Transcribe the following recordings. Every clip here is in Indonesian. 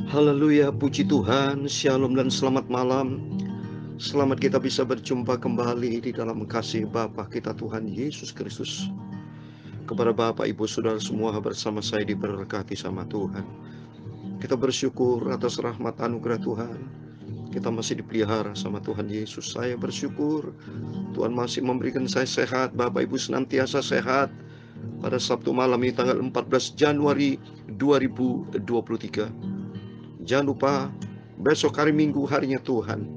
Haleluya, puji Tuhan, shalom dan selamat malam. Selamat kita bisa berjumpa kembali di dalam kasih Bapa kita Tuhan Yesus Kristus. Kepada Bapak, Ibu, Saudara semua bersama saya diberkati sama Tuhan. Kita bersyukur atas rahmat anugerah Tuhan. Kita masih dipelihara sama Tuhan Yesus. Saya bersyukur Tuhan masih memberikan saya sehat. Bapak Ibu senantiasa sehat. Pada Sabtu malam ini tanggal 14 Januari 2023. Jangan lupa besok hari Minggu harinya Tuhan,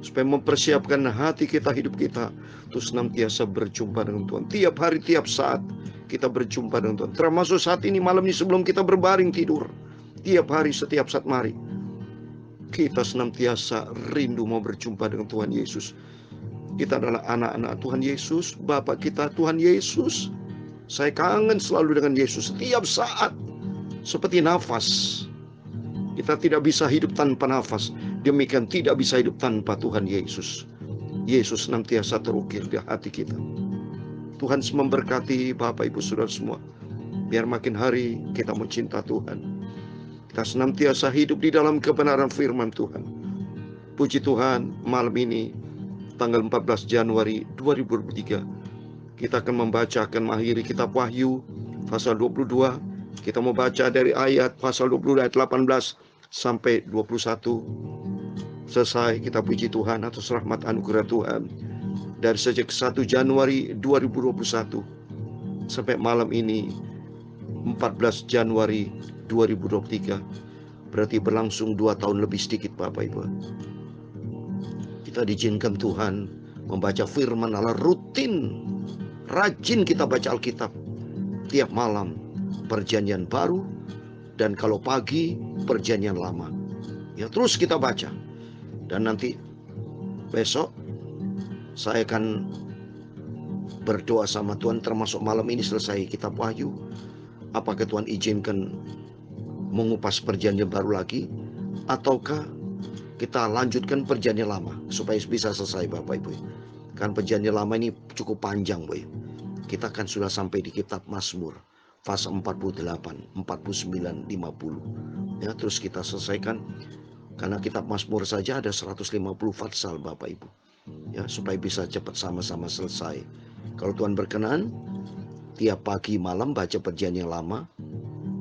supaya mempersiapkan hati kita, hidup kita untuk senantiasa berjumpa dengan Tuhan. Tiap hari, tiap saat kita berjumpa dengan Tuhan. Termasuk saat ini, malam ini sebelum kita berbaring tidur. Tiap hari, setiap saat, mari kita senantiasa rindu mau berjumpa dengan Tuhan Yesus. Kita adalah anak-anak Tuhan Yesus, Bapa kita Tuhan Yesus. Saya kangen selalu dengan Yesus setiap saat, seperti nafas. Kita tidak bisa hidup tanpa nafas. Demikian tidak bisa hidup tanpa Tuhan Yesus. Yesus senantiasa terukir di hati kita. Tuhan memberkati Bapak Ibu Saudara semua. Biar makin hari kita mencinta Tuhan. Kita senantiasa hidup di dalam kebenaran firman Tuhan. Puji Tuhan, malam ini tanggal 14 Januari 2023 kita akan membaca, akan mengakhiri kitab Wahyu pasal 22. Kita mau baca dari ayat pasal 20 ayat 18 sampai 21. Selesai, kita puji Tuhan atas rahmat anugerah Tuhan. Dari sejak 1 Januari 2021 sampai malam ini 14 Januari 2023. Berarti berlangsung 2 tahun lebih sedikit Bapak Ibu. Kita diizinkan Tuhan membaca firman Allah rutin. Rajin kita baca Alkitab. Tiap malam perjanjian baru, dan kalau pagi perjanjian lama. Ya, terus kita baca. Dan nanti besok saya akan berdoa sama Tuhan, termasuk malam ini selesai kitab Wahyu. Apakah Tuhan izinkan mengupas perjanjian baru lagi, ataukah kita lanjutkan perjanjian lama supaya bisa selesai Bapak Ibu. Kan perjanjian lama ini cukup panjang Boy. Kita kan sudah sampai di kitab Mazmur pasal 48, 49, 50. Ya, terus kita selesaikan. Karena kitab Mazmur saja ada 150 pasal Bapak Ibu. Ya, supaya bisa cepat sama-sama selesai. Kalau Tuhan berkenan, tiap pagi malam baca perjanjian lama.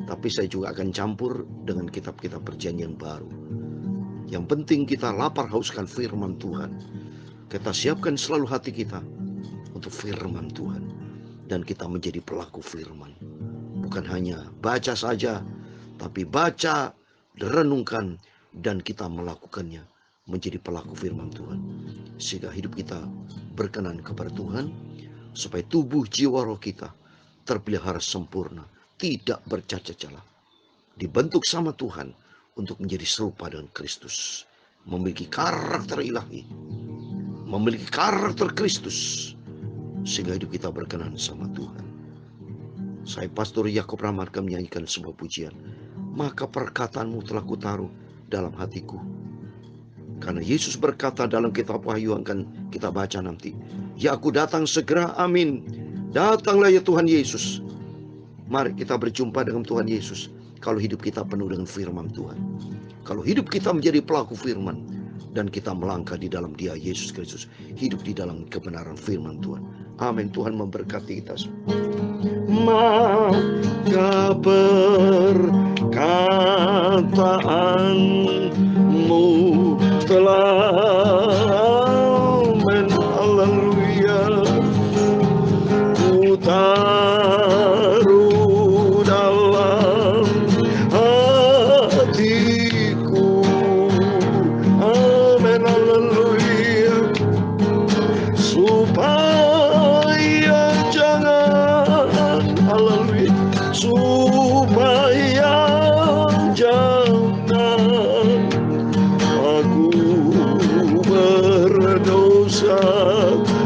Tapi saya juga akan campur dengan kitab-kitab perjanjian baru. Yang penting kita lapar hauskan firman Tuhan. Kita siapkan selalu hati kita untuk firman Tuhan. Dan kita menjadi pelaku firman. Bukan hanya baca saja, tapi baca, renungkan, dan kita melakukannya menjadi pelaku firman Tuhan. Sehingga hidup kita berkenan kepada Tuhan, supaya tubuh jiwa roh kita terpelihara sempurna, tidak bercacat celah. Dibentuk sama Tuhan untuk menjadi serupa dengan Kristus. Memiliki karakter ilahi, memiliki karakter Kristus, sehingga hidup kita berkenan sama Tuhan. Saya Pastor Yakob Rahmat akan menyanyikan sebuah pujian. Maka perkataanmu telah kutaruh dalam hatiku. Karena Yesus berkata dalam kitab Wahyu akan kita baca nanti. Ya, aku datang segera, amin. Datanglah ya Tuhan Yesus. Mari kita berjumpa dengan Tuhan Yesus. Kalau hidup kita penuh dengan firman Tuhan. Kalau hidup kita menjadi pelaku firman. Dan kita melangkah di dalam Dia Yesus Kristus. Hidup di dalam kebenaran firman Tuhan. Amin. Tuhan memberkati kita semua. Maka perkataanmu telah, amin, haleluya, ku taruh dalam hatiku, amin, haleluya, supaya jangan, haleluya, supaya jangan aku berdosa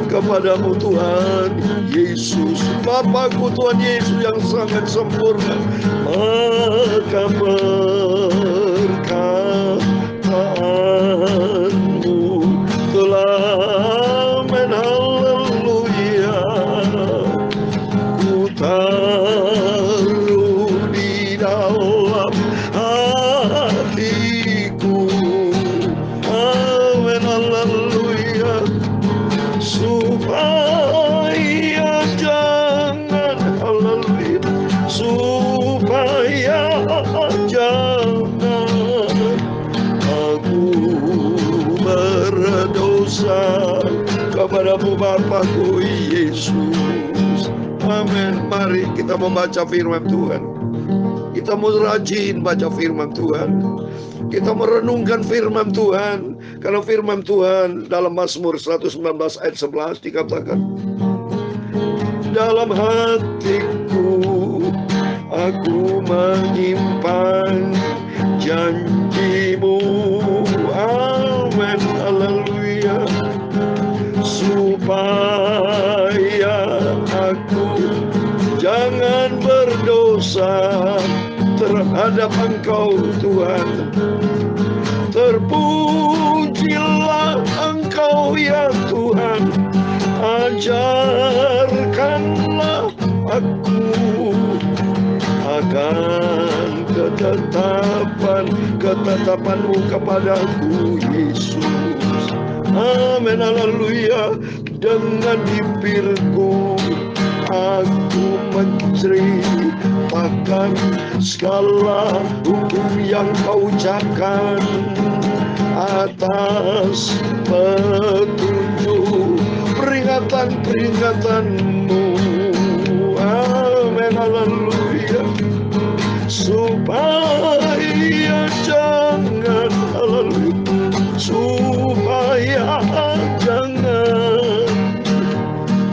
kepadamu Tuhan Yesus, Bapakku Tuhan Yesus yang sangat sempurna. Maka perkataanmu telah, haleluya, ku taruh di dalam hati supaya jangan aku berdosa kepadamu Bapakku Yesus. Amin. Mari kita membaca firman Tuhan. Kita mau rajin baca firman Tuhan. Kita merenungkan firman Tuhan. Karena firman Tuhan dalam Mazmur 119 ayat 11 dikatakan, dalam hatiku aku menyimpan janjimu. Amin. Haleluya. Supaya aku jangan berdosa terhadap Engkau Tuhan. Terpujilah Engkau ya Tuhan, ajarkanlah aku akan ketetapan-Mu kepadaku Yesus. Amin. Haleluya. Dengan bibirku aku menceritakan segala hukum yang Kau ucapkan atas petunjuk peringatan-peringatanmu. Amin. Haleluya. Supaya jangan, haleluya, supaya jangan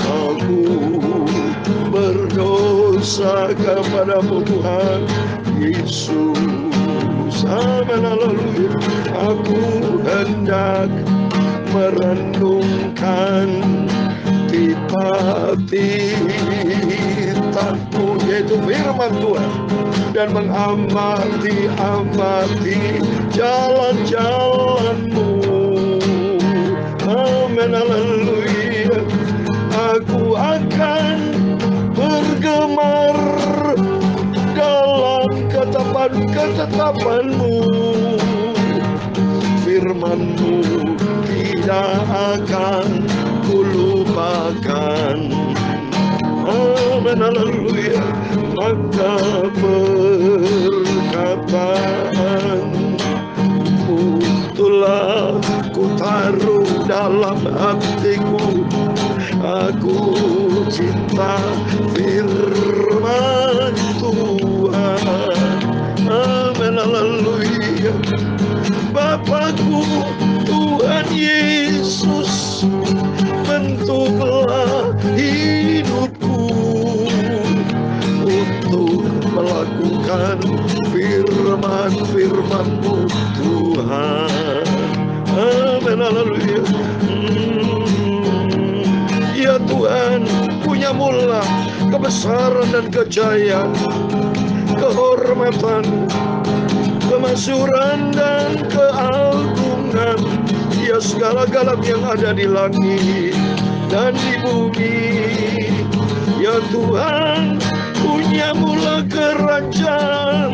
aku berdosa kepadamu Tuhan Yesus. Amin. Haleluya. Aku hendak merenungkan titah-titah-Mu, yaitu firman Tuhan, dan mengamati jalan-jalan-Mu. Amin. Haleluya. Aku akan bergemar dalam ketetapan-Mu. Firman-Mu tidak akan kulupakan. Amin. Haleluya. Maka perkataan-Mu telah ku taruh dalam hatiku. Aku cinta firman Tuhan. Amin. Haleluya. Bapakku Tuhan Yesus, bentuklah hidupku untuk melakukan firman-firman-Mu Tuhan. Amin. Haleluya. Ya Tuhan, punya-Mu-lah kebesaran dan kejayaan, kehormatan, kemasyhuran dan keagungan. Ya segala-galanya yang ada di langit dan di bumi. Ya Tuhan, punya-Mu-lah kerajaan,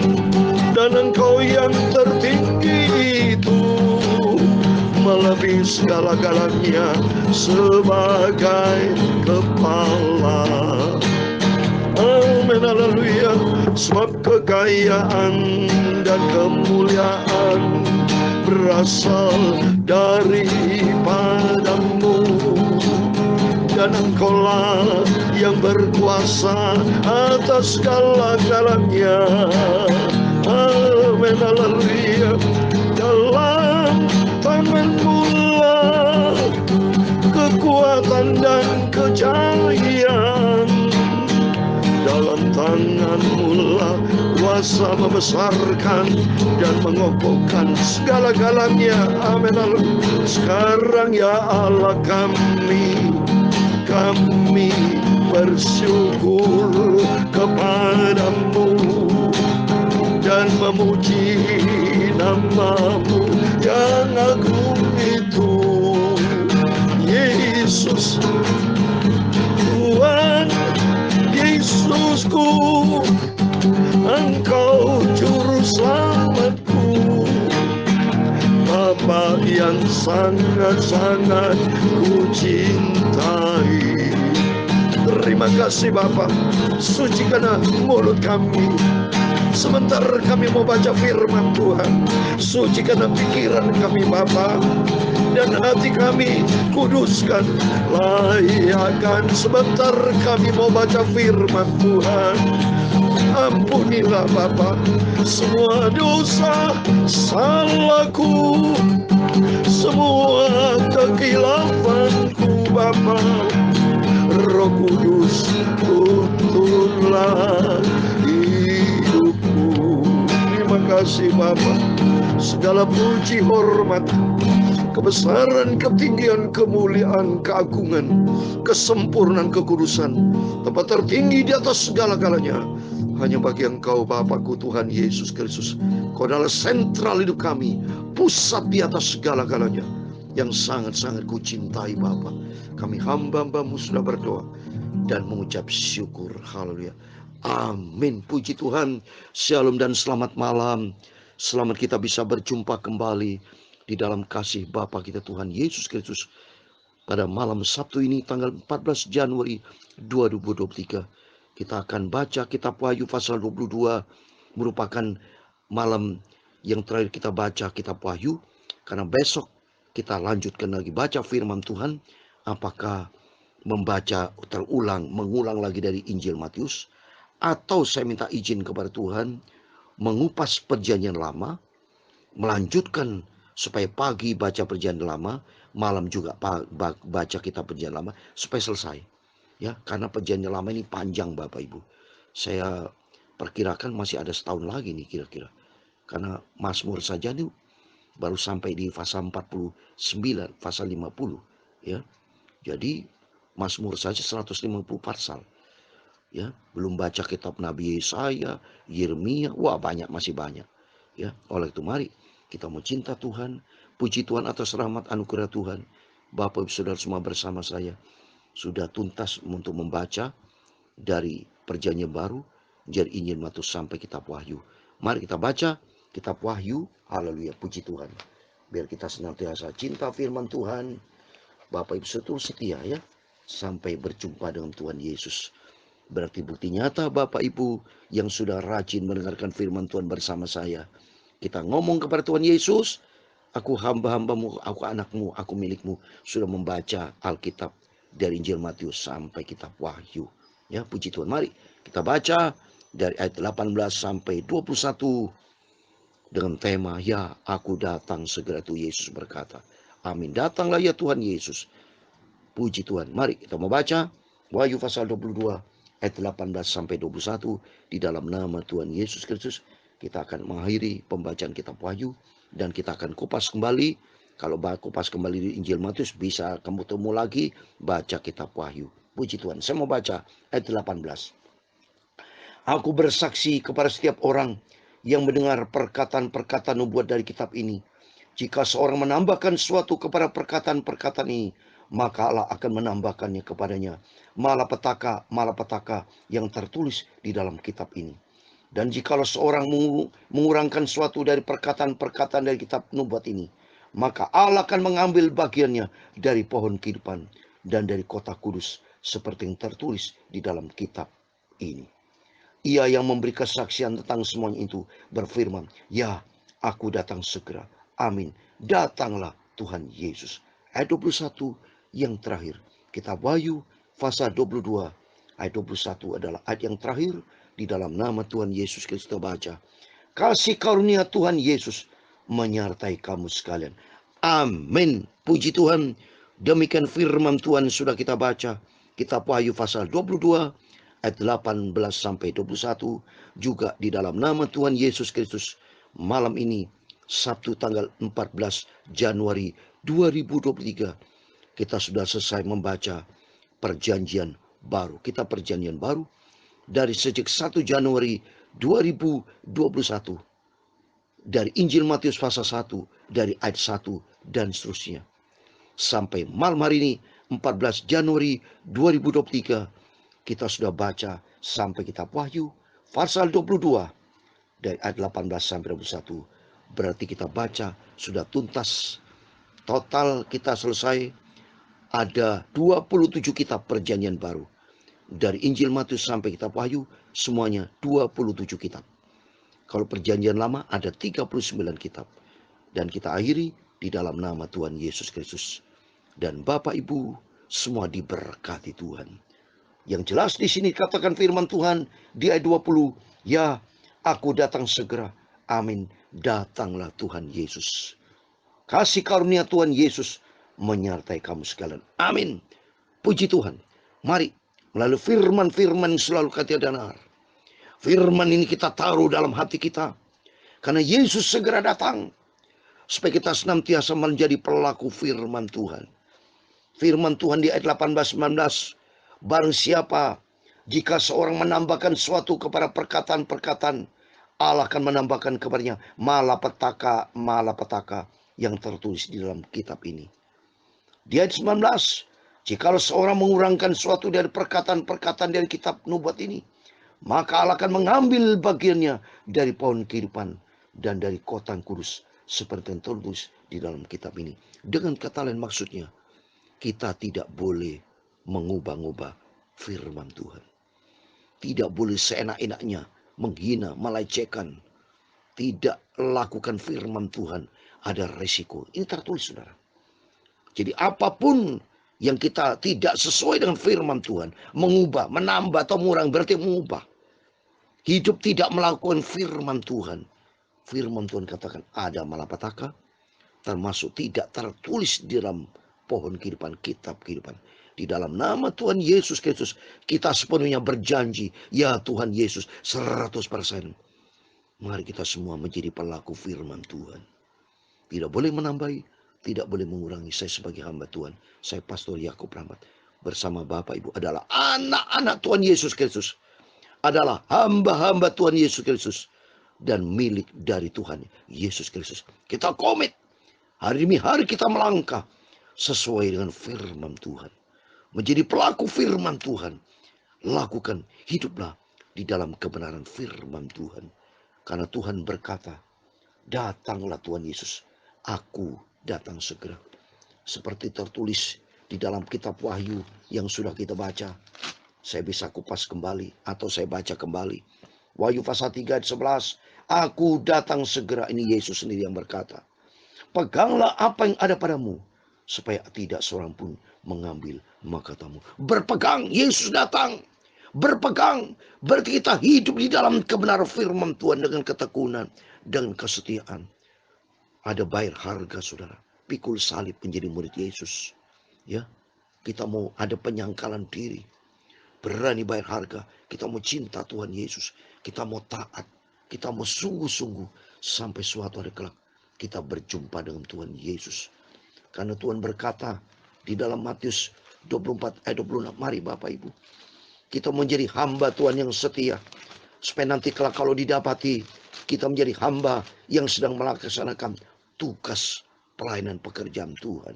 dan Engkau yang tertinggi itu melebihi segala-galanya sebagai kepala. Amin. Haleluya. Sebab kekayaan dan kemuliaan berasal daripada-Mu, dan Engkau-lah yang berkuasa atas segala-galanya. Amin. Haleluya. Dalam tangan-Mu-lah kekuatan dan kejayaan. Dalam tangan-Mu-lah kuasa membesarkan dan mengokohkan segala-galanya. Amin. Sekarang ya Allah kami bersyukur kepadamu dan memuji nama-Mu yang agung itu. Yesus, Tuhan Yesusku, Engkau juru selamatku, Bapa yang sangat-sangat ku cintai. Terima kasih Bapa. Sucikanlah mulut kami sebentar kami mau baca firman Tuhan. Sucikanlah pikiran kami Bapa, dan hati kami kuduskan. Layakan sebentar kami mau baca firman Tuhan. Ampunilah Bapa semua dosa salahku, semua kekilafanku Bapa. Roh Kudus tuntunlah hidupku. Terima kasih Bapa. Segala puji, hormat, kebesaran, ketinggian, kemuliaan, keagungan, kesempurnaan, kekudusan, tempat tertinggi di atas segala-galanya hanya bagi Engkau Bapakku Tuhan Yesus Kristus. Kau adalah sentral hidup kami, pusat di atas segala-galanya, yang sangat-sangat kucintai Bapa. Kami hamba-Hamba-Mu sudah berdoa dan mengucap syukur. Haleluya. Amin. Puji Tuhan. Shalom dan selamat malam. Selamat kita bisa berjumpa kembali di dalam kasih Bapa kita Tuhan Yesus Kristus pada malam Sabtu ini tanggal 14 Januari 2023. Kita akan baca kitab Wahyu pasal 22, merupakan malam yang terakhir kita baca kitab Wahyu, karena besok kita lanjutkan lagi baca firman Tuhan. Apakah membaca mengulang lagi dari Injil Matius, atau saya minta izin kepada Tuhan mengupas perjanjian lama, melanjutkan supaya pagi baca perjanjian lama, malam juga baca kitab perjanjian lama supaya selesai. Ya, karena perjanjian lama ini panjang Bapak Ibu. Saya perkirakan masih ada setahun lagi nih kira-kira. Karena Mazmur saja nih baru sampai di pasal 49, pasal 50 ya. Jadi Mazmur saja 150 pasal. Ya, belum baca kitab Nabi Yesaya, Yeremia, wah masih banyak. Ya, oleh itu mari kita mau cinta Tuhan, puji Tuhan atas rahmat anugerah Tuhan. Bapak Ibu Saudara semua bersama saya sudah tuntas untuk membaca dari perjanjian baru, dari Injil Matius sampai kitab Wahyu. Mari kita baca kitab Wahyu. Haleluya, puji Tuhan. Biar kita senantiasa cinta firman Tuhan. Bapak Ibu Saudara setia ya, sampai berjumpa dengan Tuhan Yesus. Berarti bukti nyata Bapak Ibu yang sudah rajin mendengarkan firman Tuhan bersama saya. Kita ngomong kepada Tuhan Yesus, aku hamba-Hamba-Mu, aku anak-Mu, aku milik-Mu, sudah membaca Alkitab dari Injil Matius sampai kitab Wahyu. Ya, puji Tuhan. Mari kita baca dari ayat 18 sampai 21 dengan tema, ya aku datang segera, tuh Yesus berkata. Amin. Datanglah ya Tuhan Yesus. Puji Tuhan. Mari kita membaca Wahyu pasal 22 ayat 18 sampai 21 di dalam nama Tuhan Yesus Kristus. Kita akan mengakhiri pembacaan kitab Wahyu dan kita akan kupas kembali. Kalau kupas kembali di Injil Matius, bisa kamu temu lagi baca kitab Wahyu. Puji Tuhan. Saya mau baca ayat 18. Aku bersaksi kepada setiap orang yang mendengar perkataan-perkataan nubuat dari kitab ini. Jika seorang menambahkan sesuatu kepada perkataan-perkataan ini, maka Allah akan menambahkannya kepadanya malapetaka yang tertulis di dalam kitab ini. Dan jikalau seorang mengurangkan sesuatu dari perkataan-perkataan dari kitab nubuat ini, maka Allah akan mengambil bagiannya dari pohon kehidupan dan dari kota kudus, seperti yang tertulis di dalam kitab ini. Ia yang memberi kesaksian tentang semuanya itu berfirman, ya aku datang segera. Amin. Datanglah Tuhan Yesus. Ayat 21 yang terakhir. Kitab Wahyu pasal 22 ayat 21 adalah ayat yang terakhir di dalam nama Tuhan Yesus Kristus. Kita baca. Kasih karunia Tuhan Yesus menyertai kamu sekalian. Amin. Puji Tuhan. Demikian firman Tuhan sudah kita baca. Kitab Wahyu pasal 22 ayat 18 sampai 21 juga di dalam nama Tuhan Yesus Kristus. Malam ini Sabtu tanggal 14 Januari 2023 kita sudah selesai membaca perjanjian baru. Kita perjanjian baru dari sejak 1 Januari 2021. Dari Injil Matius pasal 1, dari ayat 1 dan seterusnya. Sampai malam hari ini 14 Januari 2023 kita sudah baca sampai kitab Wahyu pasal 22 dari ayat 18 sampai 21. Berarti kita baca sudah tuntas. Total kita selesai ada 27 kitab perjanjian baru. Dari Injil Matius sampai kitab Wahyu, semuanya 27 kitab. Kalau perjanjian lama ada 39 kitab. Dan kita akhiri di dalam nama Tuhan Yesus Kristus. Dan Bapak Ibu semua diberkati Tuhan. Yang jelas di sini katakan firman Tuhan di ayat 20, ya aku datang segera. Amin. Datanglah Tuhan Yesus. Kasih karunia Tuhan Yesus menyertai kamu sekalian. Amin. Puji Tuhan. Mari melalui firman-firman yang selalu kita dengar. Firman ini kita taruh dalam hati kita. Karena Yesus segera datang. Supaya kita senantiasa menjadi pelaku firman Tuhan. Firman Tuhan di ayat 18-19. Barang siapa jika seorang menambahkan suatu kepada perkataan-perkataan, Allah akan menambahkan kepadanya malapetaka yang tertulis di dalam kitab ini. Di ayat 19, jikalau seorang mengurangkan suatu dari perkataan-perkataan dari kitab nubuat ini, maka Allah akan mengambil bagiannya dari pohon kehidupan dan dari kota kudus seperti yang tertulis di dalam kitab ini. Dengan kata lain maksudnya, kita tidak boleh mengubah-ubah firman Tuhan. Tidak boleh seenak-enaknya menghina, melecehkan. Tidak lakukan firman Tuhan. Ada resiko. Ini tertulis, saudara. Jadi apapun yang kita tidak sesuai dengan firman Tuhan, mengubah, menambah atau mengurangi, berarti mengubah. Hidup tidak melakukan firman Tuhan. Firman Tuhan katakan ada malapetaka, termasuk tidak tertulis di dalam pohon kehidupan, kitab kehidupan. Di dalam nama Tuhan Yesus Kristus, kita sepenuhnya berjanji, ya Tuhan Yesus 100%. Mari kita semua menjadi pelaku firman Tuhan. Tidak boleh menambahi, tidak boleh mengurangi. Saya sebagai hamba Tuhan, saya Pastor Yakub Rahmat, bersama Bapak Ibu adalah anak-anak Tuhan Yesus Kristus. Adalah hamba-hamba Tuhan Yesus Kristus. Dan milik dari Tuhan Yesus Kristus. Kita komit, hari demi hari kita melangkah sesuai dengan firman Tuhan. Menjadi pelaku firman Tuhan. Lakukan, hiduplah di dalam kebenaran firman Tuhan. Karena Tuhan berkata, datanglah Tuhan Yesus, aku datang segera. Seperti tertulis di dalam kitab Wahyu yang sudah kita baca. Saya bisa kupas kembali atau saya baca kembali. Wahyu pasal 3 ayat 11. Aku datang segera, ini Yesus sendiri yang berkata. Peganglah apa yang ada padamu, supaya tidak seorang pun mengambil mahkatamu. Berpegang, Yesus datang. Berpegang, berarti kita hidup di dalam kebenaran firman Tuhan dengan ketekunan, dengan kesetiaan. Ada bayar harga, saudara. Pikul salib menjadi murid Yesus. Ya, kita mau ada penyangkalan diri. Berani bayar harga. Kita mau cinta Tuhan Yesus. Kita mau taat. Kita mau sungguh-sungguh sampai suatu hari kelak kita berjumpa dengan Tuhan Yesus. Karena Tuhan berkata di dalam Matius 24 ayat 26. Mari Bapak Ibu, kita menjadi hamba Tuhan yang setia. Supaya nanti kelak kalau didapati kita menjadi hamba yang sedang melaksanakan tugas pelayanan pekerjaan Tuhan.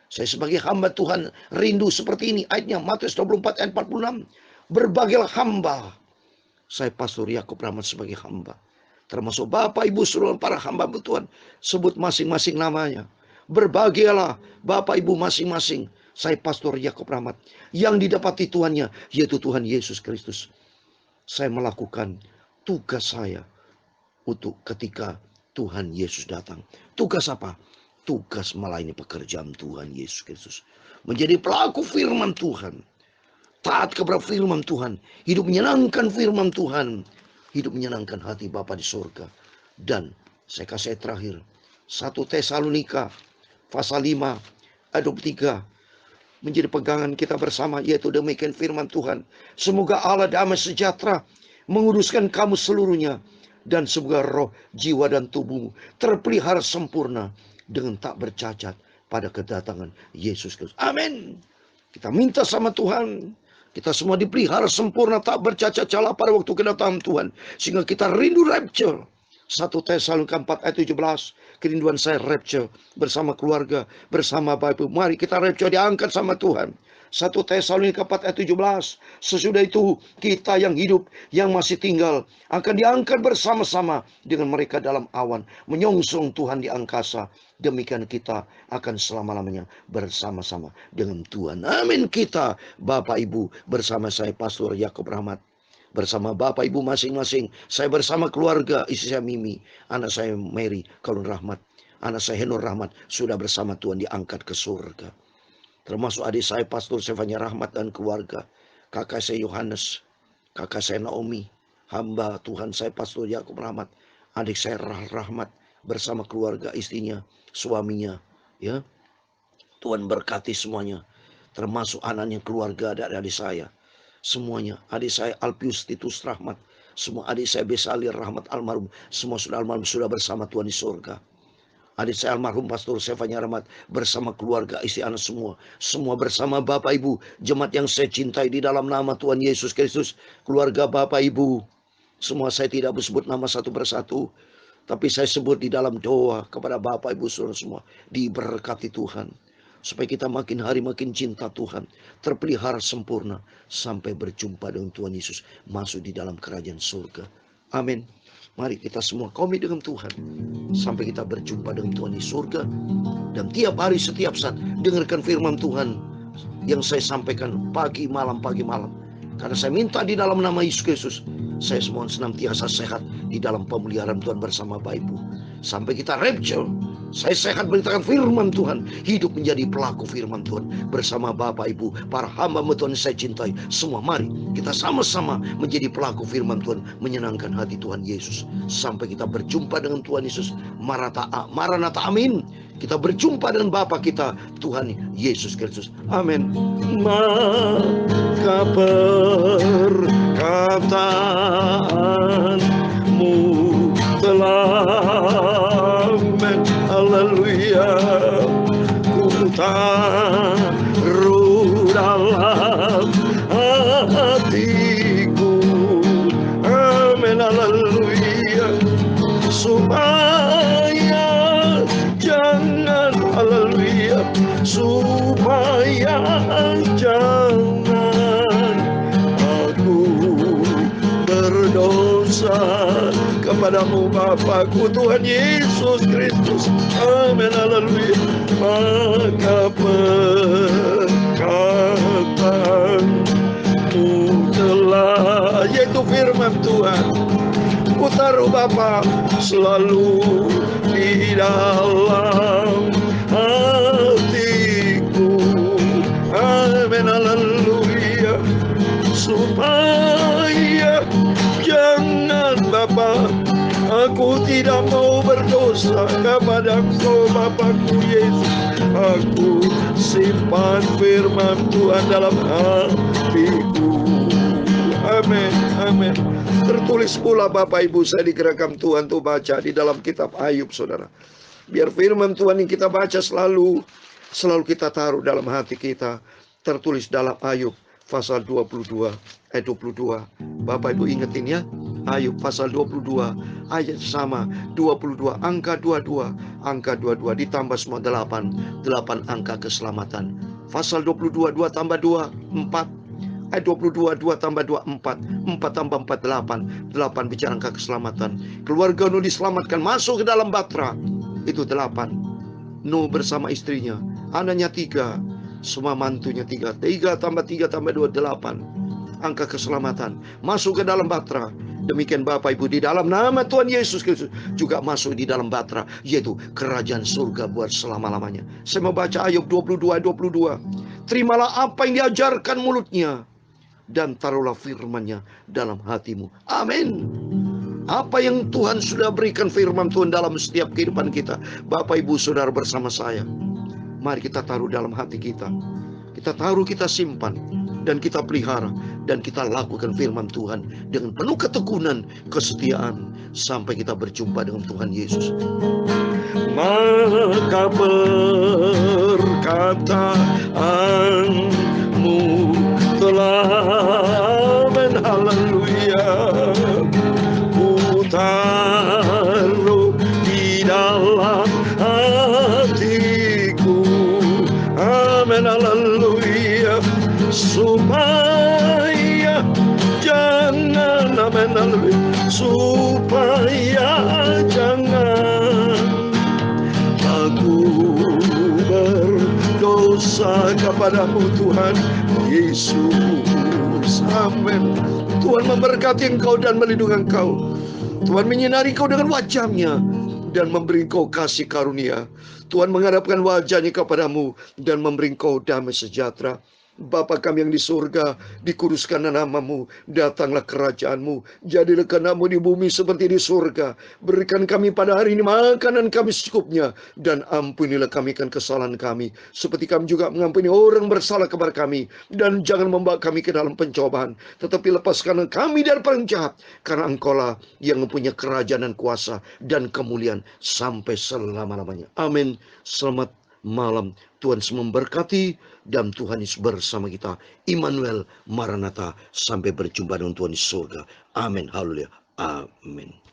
Saya sebagai hamba Tuhan rindu seperti ini. Ayatnya Matius 24 ayat 46. Berbagilah hamba. Saya Pastor Yakub Rahmat sebagai hamba. Termasuk Bapak Ibu seluruh para hamba Tuhan. Sebut masing-masing namanya. Berbahagialah Bapak Ibu masing-masing. Saya Pastor Yakub Rahmat. Yang didapati Tuhannya, yaitu Tuhan Yesus Kristus. Saya melakukan tugas saya untuk ketika Tuhan Yesus datang. Tugas apa? Tugas melayani pekerjaan Tuhan Yesus Kristus. Menjadi pelaku firman Tuhan. Taat kepada firman Tuhan. Hidup menyenangkan firman Tuhan. Hidup menyenangkan hati Bapa di surga. Dan saya kasih terakhir. 1 Tesalonika pasal 5 ayat 23. Menjadi pegangan kita bersama, yaitu demikian firman Tuhan. Semoga Allah damai sejahtera menguruskan kamu seluruhnya. Dan semoga roh, jiwa dan tubuhmu terpelihara sempurna dengan tak bercacat pada kedatangan Yesus Kristus. Amin. Kita minta sama Tuhan. Kita semua dipelihara sempurna, tak bercacat celah pada waktu kedatangan Tuhan. Sehingga kita rindu rapture. 1 Tesalonika 4 ayat 17. Kerinduan saya rapture bersama keluarga, bersama Bapak Ibu. Mari kita rapture, diangkat sama Tuhan. 1 Tesalonika 4 ayat 17. Sesudah itu kita yang hidup, yang masih tinggal, akan diangkat bersama-sama dengan mereka dalam awan, menyongsong Tuhan di angkasa. Demikian kita akan selama-lamanya bersama-sama dengan Tuhan. Amin. Kita, Bapak Ibu, bersama saya Pastor Yakob Rahmat, bersama Bapak Ibu masing-masing, saya bersama keluarga, istri saya Mimi, anak saya Mary Kalun Rahmat, anak saya Henur Rahmat, sudah bersama Tuhan diangkat ke surga. Termasuk adik saya Pastor Stefania Rahmat dan keluarga, kakak saya Yohanes, kakak saya Naomi, hamba Tuhan saya Pastor Yakob Rahmat, adik saya Rahmat bersama keluarga, istrinya, suaminya, ya. Tuhan berkati semuanya, termasuk anaknya, keluarga, adik-adik saya. Semuanya, adik saya Alpius Titus Rahmat, semua adik saya Besalir Rahmat almarhum, semua sudah almarhum, sudah bersama Tuhan di surga. Adik saya almarhum Pastor Stefania Rahmat bersama keluarga, istri, anak semua bersama Bapak Ibu, jemaat yang saya cintai di dalam nama Tuhan Yesus Kristus, keluarga Bapak Ibu. Semua saya tidak sebut nama satu persatu, tapi saya sebut di dalam doa kepada Bapak Ibu saudara semua, diberkati Tuhan. Supaya kita makin hari makin cinta Tuhan, terpelihara sempurna, sampai berjumpa dengan Tuhan Yesus, masuk di dalam kerajaan surga. Amin. Mari kita semua komit dengan Tuhan, sampai kita berjumpa dengan Tuhan di surga. Dan tiap hari, setiap saat, dengarkan firman Tuhan yang saya sampaikan pagi malam. Karena saya minta di dalam nama Yesus Kristus, saya semua senantiasa sehat di dalam pemeliharaan Tuhan bersama Bapak Ibu. Sampai kita rapture, saya sehat beritakan firman Tuhan, hidup menjadi pelaku firman Tuhan bersama Bapak Ibu, para hamba Tuhan yang saya cintai. Semua mari kita sama-sama menjadi pelaku firman Tuhan, menyenangkan hati Tuhan Yesus. Sampai kita berjumpa dengan Tuhan Yesus. Maranatha, amin. Kita berjumpa dengan Bapa kita, Tuhan Yesus Kristus. Amin. Maka perkataanmu telah haleluya, ku taruh dalam hatiku, amin, haleluya, supaya jangan, haleluya, supaya jangan aku berdosa kepadamu Bapakku Tuhan Yesus Kristus, amin, haleluya. Maka perkataanmu telah, yaitu firman Tuhan, ku taruh Bapa selalu di dalam hatiku, amin, haleluya, supaya jangan Bapa, aku tidak mau berdosa kepada Engkau Bapakku Yesus. Aku simpan firman Tuhan dalam hatiku, amin, amin. Tertulis pula Bapak Ibu, saya digerakkan Tuhan untuk baca di dalam kitab Ayub saudara. Biar firman Tuhan yang kita baca selalu kita taruh dalam hati kita. Tertulis dalam Ayub pasal 22 ayat 22. Bapak Ibu ingetin ya, Ayub pasal 22 ayat sama, 22, angka 22 ditambah semua 8 angka keselamatan. Pasal 22, 2 tambah 2, 4. Ayat 22, 2 tambah 2, 4. 4 tambah 4, 8. 8 bicara angka keselamatan. Keluarga Nuh diselamatkan, masuk ke dalam Batra. Itu 8. Nuh bersama istrinya, anaknya 3, semua mantunya 3. 3 tambah 3 tambah 2, 8. Angka keselamatan, masuk ke dalam Batra. Demikian Bapak Ibu, di dalam nama Tuhan Yesus Kristus juga masuk di dalam Batra, yaitu kerajaan surga buat selama-lamanya. Saya membaca Ayub 22 ayat 22. Terimalah apa yang diajarkan mulutnya, dan taruhlah firman-Nya dalam hatimu. Amin. Apa yang Tuhan sudah berikan firman Tuhan dalam setiap kehidupan kita, Bapak Ibu Saudara bersama saya, mari kita taruh dalam hati kita. Kita taruh, kita simpan, dan kita pelihara, dan kita lakukan firman Tuhan dengan penuh ketekunan, kesetiaan, sampai kita berjumpa dengan Tuhan Yesus. Maka perkataanmu telah, haleluya, ku taruh di dalam hatiku, amin, haleluya, kepadamu Tuhan Yesus. Amin. Tuhan memberkati engkau dan melindungi engkau. Tuhan menyinari engkau dengan wajah-Nya dan memberi engkau kasih karunia. Tuhan menghadapkan wajah-Nya kepadamu dan memberi engkau damai sejahtera. Bapa kami yang di surga, dikuduskanlah namamu, datanglah kerajaan-Mu, jadilah kehendak-Mu di bumi seperti di surga. Berikan kami pada hari ini makanan kami secukupnya, dan ampunilah kami akan kesalahan kami, seperti kami juga mengampuni orang bersalah kepada kami. Dan jangan membawa kami ke dalam pencobaan, tetapi lepaskan kami dari orang jahat, karena Engkau-lah yang mempunyai kerajaan dan kuasa dan kemuliaan sampai selama-lamanya. Amin. Selamat malam. Tuhan memberkati dan Tuhan Yesus bersama kita. Immanuel Maranatha. Sampai berjumpa dengan Tuhan di surga. Amin. Haleluya. Amin.